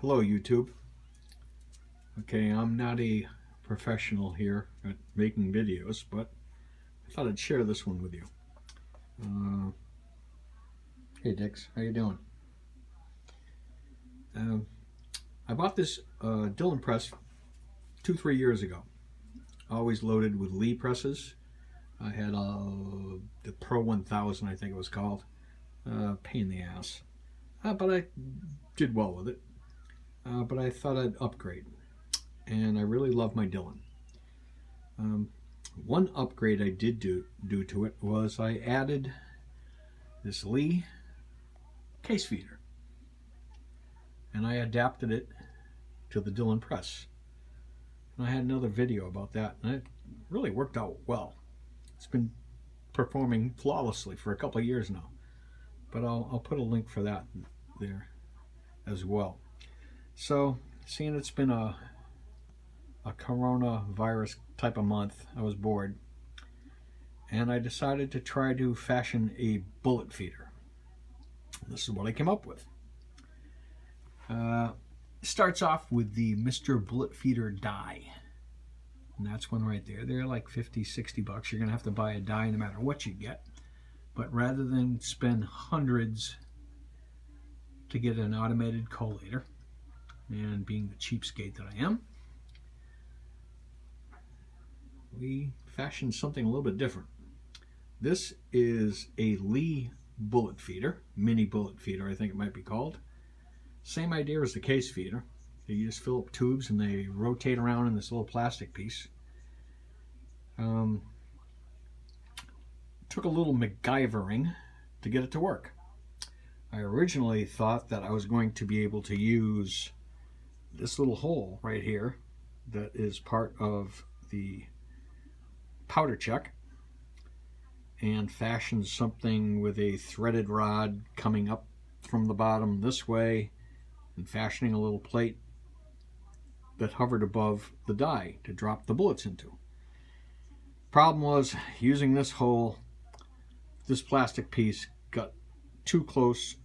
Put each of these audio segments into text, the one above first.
Hello YouTube. Okay, I'm not a professional here at making videos, but I thought I'd share this one with you. Hey Dix, how you doing? I bought this Dillon press 2-3 years ago. Always loaded with Lee presses. I had the Pro 1000, I think it was called. Pain in the ass. But I did well with it. But I thought I'd upgrade. And I really love my Dillon. One upgrade I did do to it was I added this Lee case feeder, and I adapted it to the Dillon press. And I had another video about that, and it really worked out well. It's been performing flawlessly for a couple of years now, but I'll put a link for that there as well. So, seeing it's been a coronavirus type of month, I was bored, and I decided to try to fashion a bullet feeder. This is what I came up with. It starts off with the Mr. Bullet Feeder die, and that's one right there. They're like 50-60 bucks. You're gonna have to buy a die no matter what you get, but rather than spend hundreds to get an automated collator, and being the cheapskate that I am, we fashioned something a little bit different. This is a Lee bullet feeder, mini bullet feeder I think it might be called. Same idea as the case feeder. You just fill up tubes and they rotate around in this little plastic piece. Took a little MacGyvering to get it to work. I originally thought that I was going to be able to use this little hole right here that is part of the powder check and fashion something with a threaded rod coming up from the bottom this way and fashioning a little plate that hovered above the die to drop the bullets into. Problem was, using this hole, this plastic piece got too close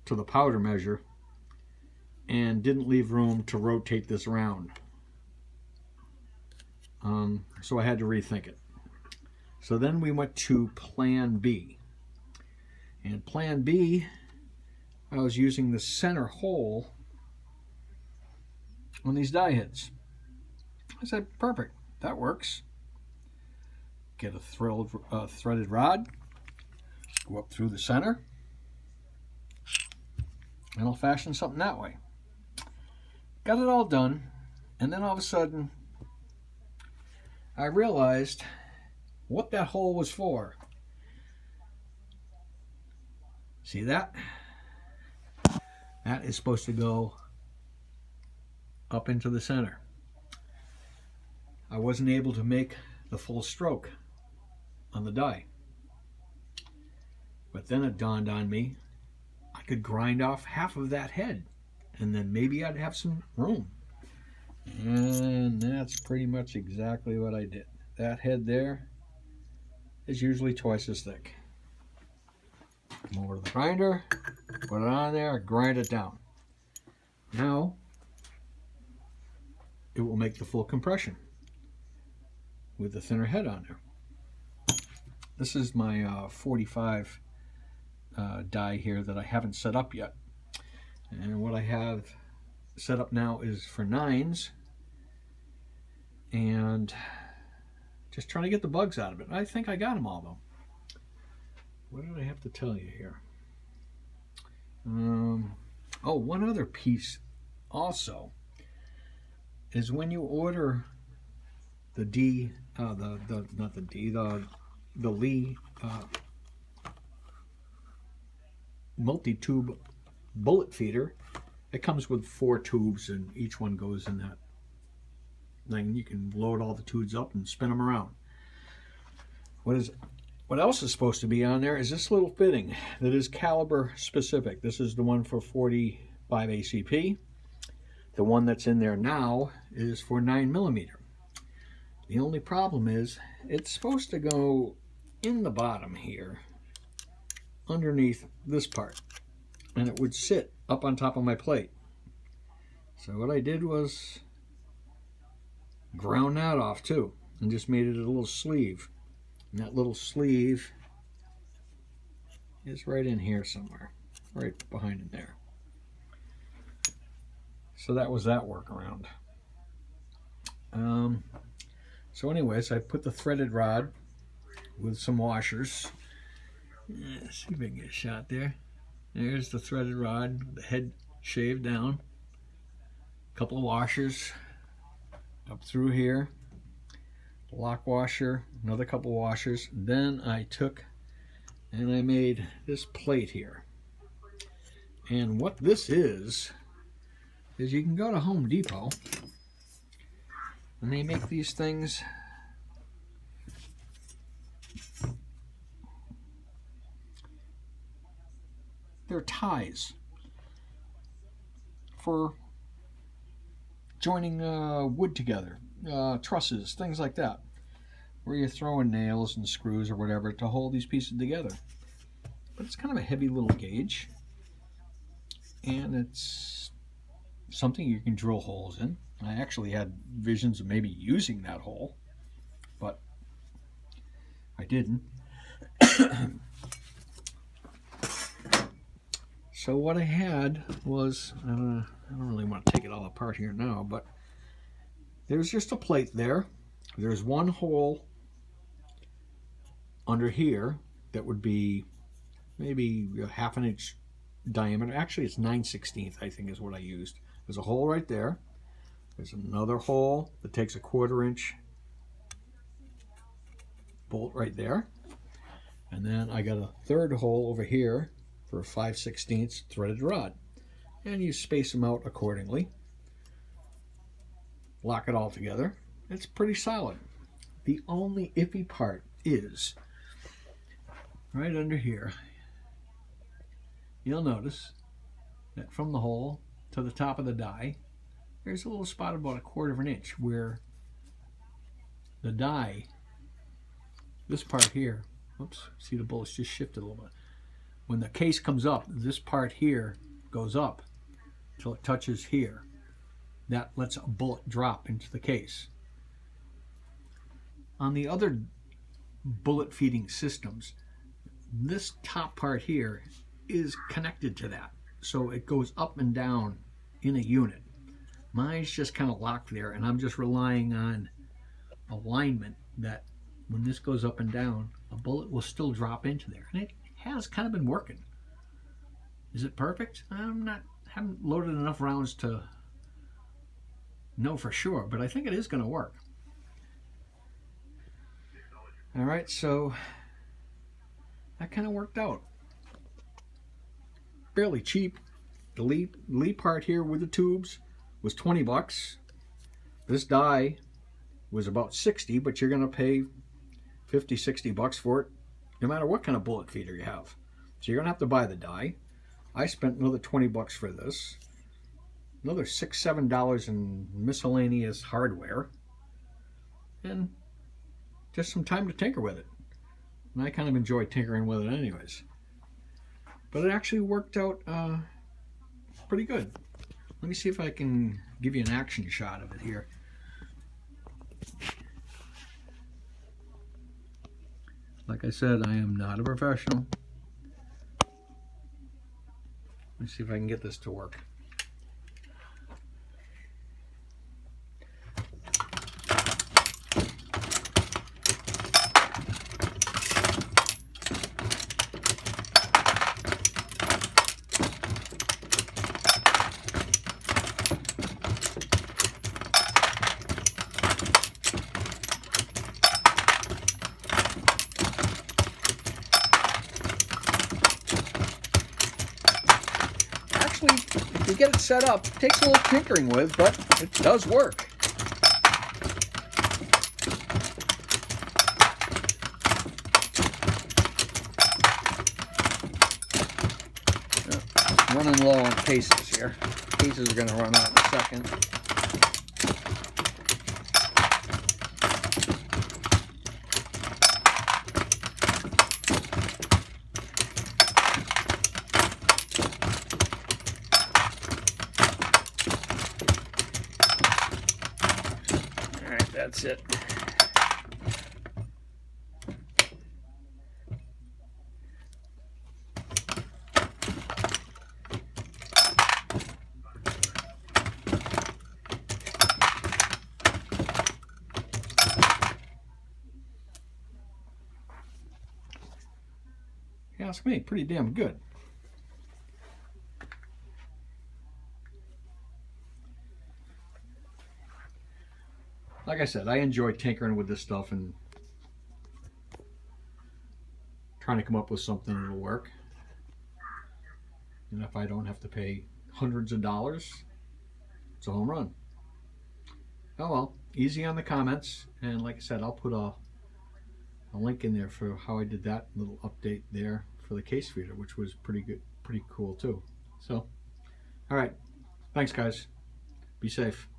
to the powder measure and didn't leave room to rotate this around. So I had to rethink it. So then we went to Plan B. And Plan B, I was using the center hole on these die heads. I said, perfect, that works. Get a threaded rod, go up through the center, and I'll fashion something that way. Got it all done, and then all of a sudden, I realized what that hole was for. See that? That is supposed to go up into the center. I wasn't able to make the full stroke on the die. But then it dawned on me, I could grind off half of that head, and then maybe I'd have some room. And that's pretty much exactly what I did. That head there is usually twice as thick. Come over to the grinder, put it on there, grind it down. Now it will make the full compression with the thinner head on there. This is my 45 die here that I haven't set up yet. And what I have set up now is for 9s, and just trying to get the bugs out of it. I think I got them all though. What did I have to tell you here? Oh, one other piece also is when you order the the Lee multi-tube bullet feeder. It comes with 4 tubes, and each one goes in that thing. You can load all the tubes up and spin them around. What else is supposed to be on there is this little fitting that is caliber specific. This is the one for 45 ACP. The one that's in there now is for 9mm. The only problem is it's supposed to go in the bottom here, underneath this part, and it would sit up on top of my plate. So what I did was ground that off too and just made it a little sleeve. And that little sleeve is right in here somewhere, right behind it there. So that was that workaround. So anyways, I put the threaded rod with some washers. See if I can get a shot there. There's the threaded rod, the head shaved down. A couple of washers up through here. Lock washer, another couple of washers. Then I took and I made this plate here. And what this is you can go to Home Depot and they make these things they're ties for joining wood together, trusses, things like that, where you're throwing nails and screws or whatever to hold these pieces together. But it's kind of a heavy little gauge, and it's something you can drill holes in. I actually had visions of maybe using that hole, but I didn't. So what I had was, I don't really want to take it all apart here now, but there's just a plate there. There's one hole under here that would be maybe a ½ inch diameter. Actually, it's 9/16 I think is what I used. There's a hole right there. There's another hole that takes a ¼ inch bolt right there. And then I got a third hole over here for a 5/16 threaded rod. And you space them out accordingly. Lock it all together. It's pretty solid. The only iffy part is right under here. You'll notice that from the hole to the top of the die, there's a little spot about a ¼ inch where the die, this part here, oops, see the bullets just shifted a little bit. When the case comes up, this part here goes up until it touches here. That lets a bullet drop into the case. On the other bullet feeding systems, this top part here is connected to that. So it goes up and down in a unit. Mine's just kind of locked there, and I'm just relying on alignment that when this goes up and down, a bullet will still drop into there. And it has kind of been working. Is it perfect? Haven't loaded enough rounds to know for sure, but I think it is going to work. All right, so that kind of worked out. Fairly cheap. The Lee part here with the tubes was 20 bucks. This die was about 60, but you're going to pay 50, 60 bucks for it, no matter what kind of bullet feeder you have. So you're going to have to buy the die. I spent another 20 bucks for this. Another $6, $7 in miscellaneous hardware. And just some time to tinker with it. And I kind of enjoy tinkering with it anyways. But it actually worked out pretty good. Let me see if I can give you an action shot of it here. Like I said, I am not a professional. Let me see if I can get this to work. If you get it set up, it takes a little tinkering with, but it does work. Running low on cases here. Cases are going to run out in a second. That's it. Ask me, pretty damn good. Like I said, I enjoy tinkering with this stuff and trying to come up with something that'll work. And if I don't have to pay hundreds of dollars, it's a home run. Oh well, easy on the comments. And like I said, I'll put a link in there for how I did that little update there for the case feeder, which was pretty good, pretty cool too. So, all right. Thanks, guys. Be safe.